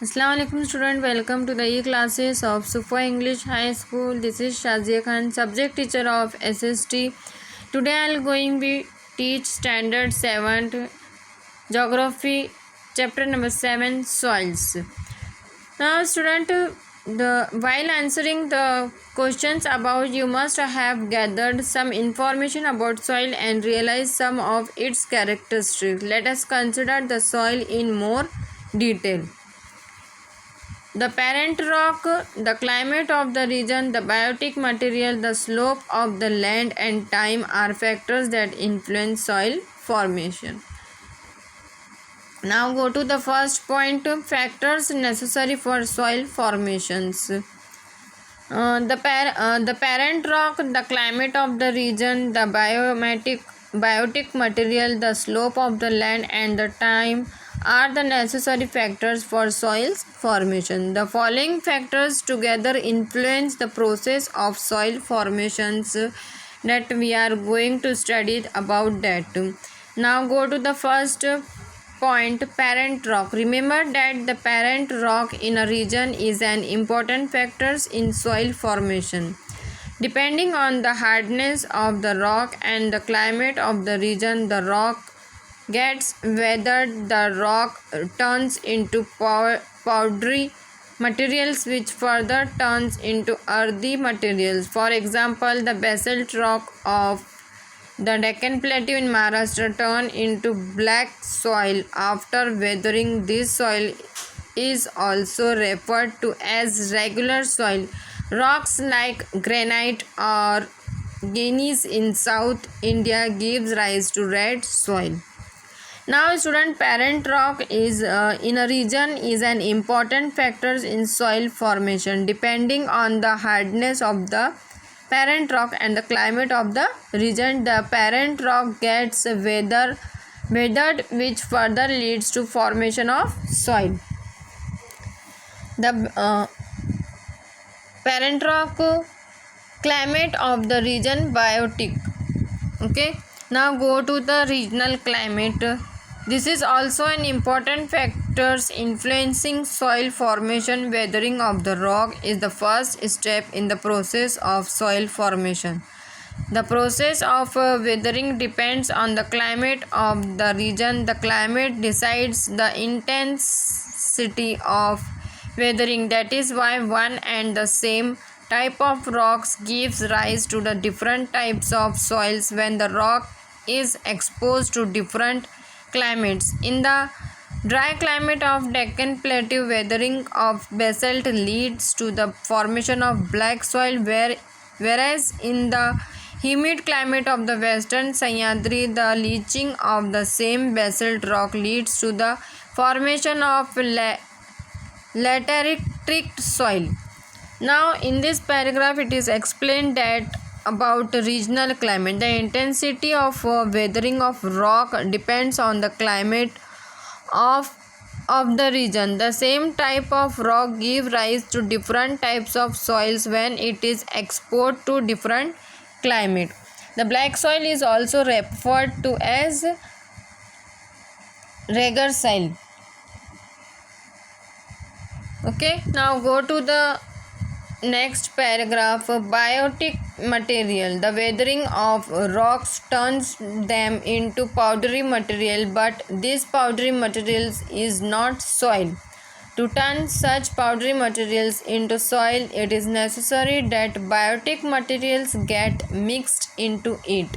Assalamualaikum student, welcome to the e-classes of Sufa English High School. This is Shazia Khan, subject teacher of SST. Today I will going to teach standard 7 geography chapter number 7 soils. Now student, while answering the questions about, you must have gathered some information about soil and realize some of its characteristics. Let us consider the soil in more detail. The parent rock, the climate of the region, the biotic material, the slope of the land and time are factors that influence soil formation. Now go to the first point, factors necessary for soil formations. The parent rock, the climate of the region, the biotic material, the slope of the land and the time are the necessary factors for soil's formation. The following factors together influence the process of soil formations that we are going to study about that. Now go to the first point, parent rock. Remember that the parent rock in a region is an important factor in soil formation. Depending on the hardness of the rock and the climate of the region, the rock gets weathered, the rock turns into powdery materials which further turns into earthy materials. For example, the basalt rock of the Deccan Plateau in Maharashtra turn into black soil after weathering. This soil is also referred to as regular soil. Rocks like granite or gneiss in South India gives rise to red soil. Now student, parent rock is in a region is an important factor in soil formation. Depending on the hardness of the parent rock and the climate of the region, the parent rock gets weathered, which further leads to formation of soil. The parent rock, climate of the region, biotic. Okay, now go to the regional climate. This is also an important factor influencing soil formation. Weathering of the rock is the first step in the process of soil formation. The process of weathering depends on the climate of the region. The climate decides the intensity of weathering. That is why one and the same type of rocks gives rise to the different types of soils when the rock is exposed to different climates. In the dry climate of Deccan Plateau, weathering of basalt leads to the formation of black soil, whereas in the humid climate of the western Sahyadri, the leaching of the same basalt rock leads to the formation of lateritic soil. Now in this paragraph it is explained that about regional climate. The intensity of weathering of rock depends on the climate of the region. The same type of rock give rise to different types of soils when it is exposed to different climate. The black soil is also referred to as regur soil. Okay, now go to the next paragraph, biotic material. The weathering of rocks turns them into powdery material, but this powdery materials is not soil. To turn such powdery materials into soil, it is necessary that biotic materials get mixed into it.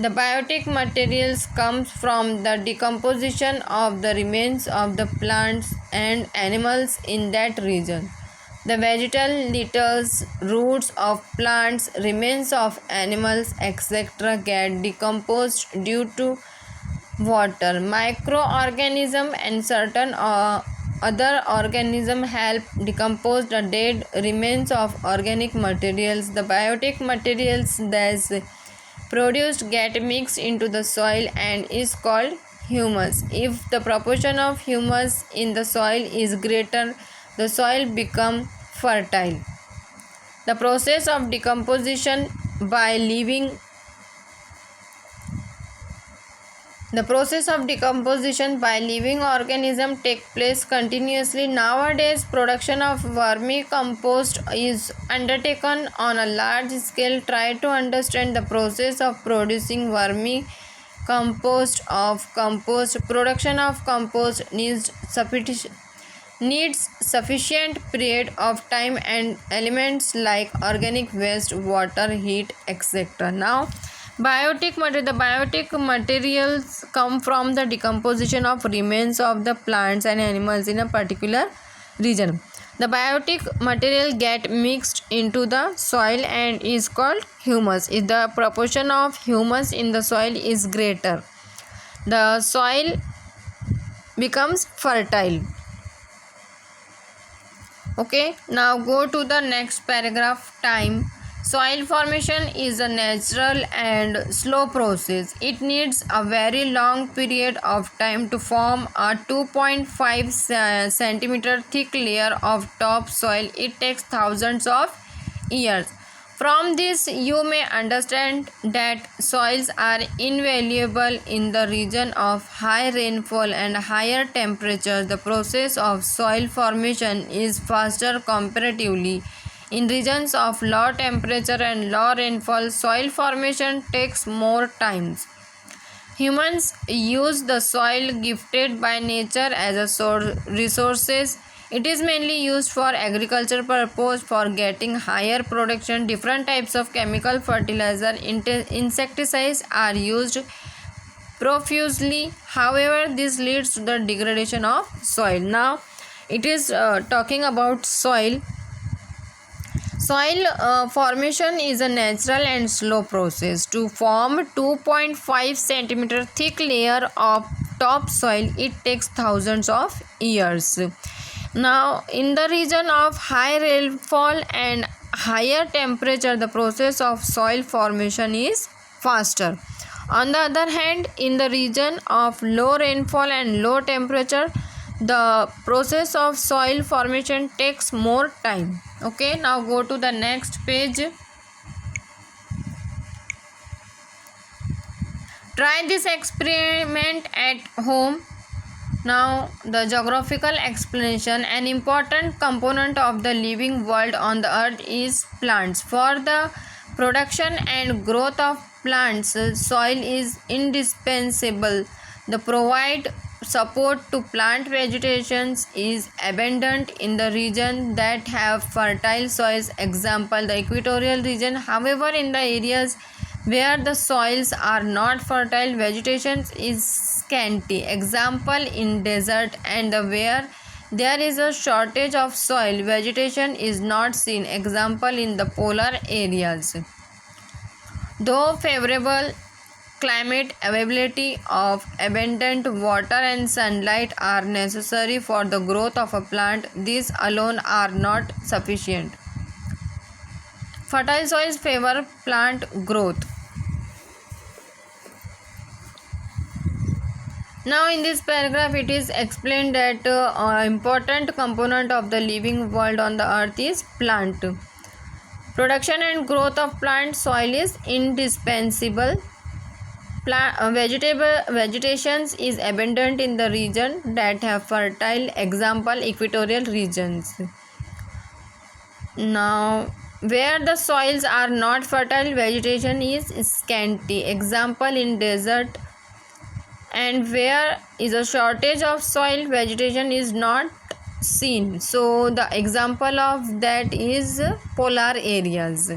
The biotic materials comes from the decomposition of the remains of the plants and animals in that region. The vegetal litters, roots of plants, remains of animals, etc. get decomposed due to water. Microorganisms and certain other organisms help decompose the dead remains of organic materials. The biotic materials thus produced get mixed into the soil and is called humus. If the proportion of humus in the soil is greater, the soil becomes fertile. The process of decomposition by living The process of decomposition by living organisms take place continuously. Nowadays, production of vermicompost is undertaken on a large scale. Try to understand the process of producing vermicompost of compost. Production of compost needs sufficient period of time and elements like organic waste, water, heat, etc. Now, the biotic materials come from the decomposition of remains of the plants and animals in a particular region. The biotic material get mixed into the soil and is called humus. If the proportion of humus in the soil is greater, the soil becomes fertile. Okay, now go to the next paragraph. Time. Soil formation is a natural and slow process. It needs a very long period of time to form a 2.5 centimeter thick layer of topsoil. It takes thousands of years. From this, you may understand that soils are invaluable in the region of high rainfall and higher temperatures. The process of soil formation is faster comparatively. In regions of low temperature and low rainfall, soil formation takes more time. Humans use the soil gifted by nature as a resources. It is mainly used for agriculture purpose for getting higher production. Different types of chemical fertilizer, insecticides are used profusely. However, this leads to the degradation of soil. Now, it is talking about soil. Soil formation is a natural and slow process. To form 2.5 centimeter thick layer of topsoil, it takes thousands of years. Now, in the region of high rainfall and higher temperature, the process of soil formation is faster. On the other hand, in the region of low rainfall and low temperature, the process of soil formation takes more time. Okay, now go to the next page. Try this experiment at home. Now, the geographical explanation. An important component of the living world on the earth is plants. For the production and growth of plants, soil is indispensable. The provide support to plant vegetations is abundant in the region that have fertile soils, example the equatorial region. However, in the areas where the soils are not fertile, vegetation is scanty, example in desert, and where there is a shortage of soil, vegetation is not seen, example in the polar areas. Though favorable climate, availability of abundant water and sunlight are necessary for the growth of a plant, these alone are not sufficient. Fertile soils favor plant growth. Now, in this paragraph, it is explained that important component of the living world on the earth is plant. Production and growth of plant soil is indispensable. Vegetations is abundant in the region that have fertile, example equatorial regions. Now, where the soils are not fertile, vegetation is scanty, example in desert, and where is a shortage of soil, vegetation is not seen. So the example of that is polar areas.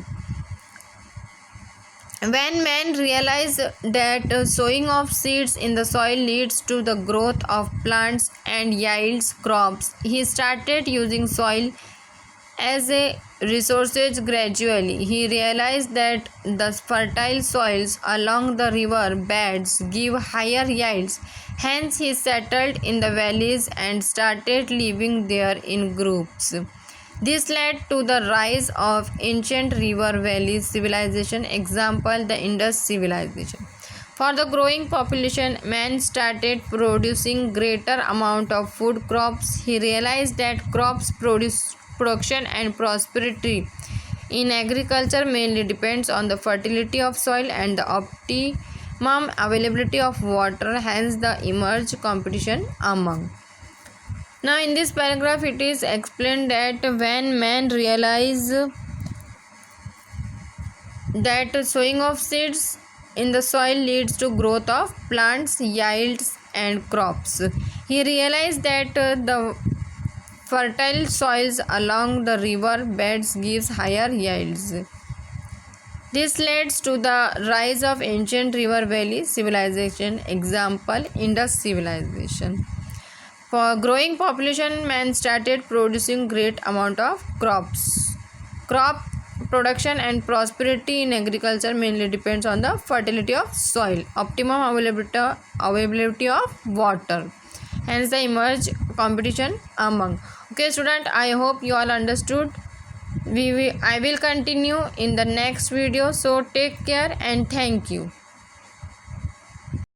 When man realized that sowing of seeds in the soil leads to the growth of plants and yields crops, he started using soil as a resources. Gradually, he realized that the fertile soils along the river beds give higher yields. Hence, he settled in the valleys and started living there in groups. This led to the rise of ancient river valley civilization, example the Indus civilization. For the growing population, man started producing greater amount of food crops. He realized that crops production and prosperity in agriculture mainly depends on the fertility of soil and the availability of water, hence the emerge competition among. Now in this paragraph it is explained that when man realize that sowing of seeds in the soil leads to growth of plants, yields and crops, he realized that the fertile soils along the river beds gives higher yields. This leads to the rise of ancient river valley civilization, example Indus civilization. For growing population, man started producing great amount of crops. Crop production and prosperity in agriculture mainly depends on the fertility of soil, optimum availability of water. Hence the emerge competition among. Okay student, I hope you all understood. I will continue in the next video. So take care and thank you.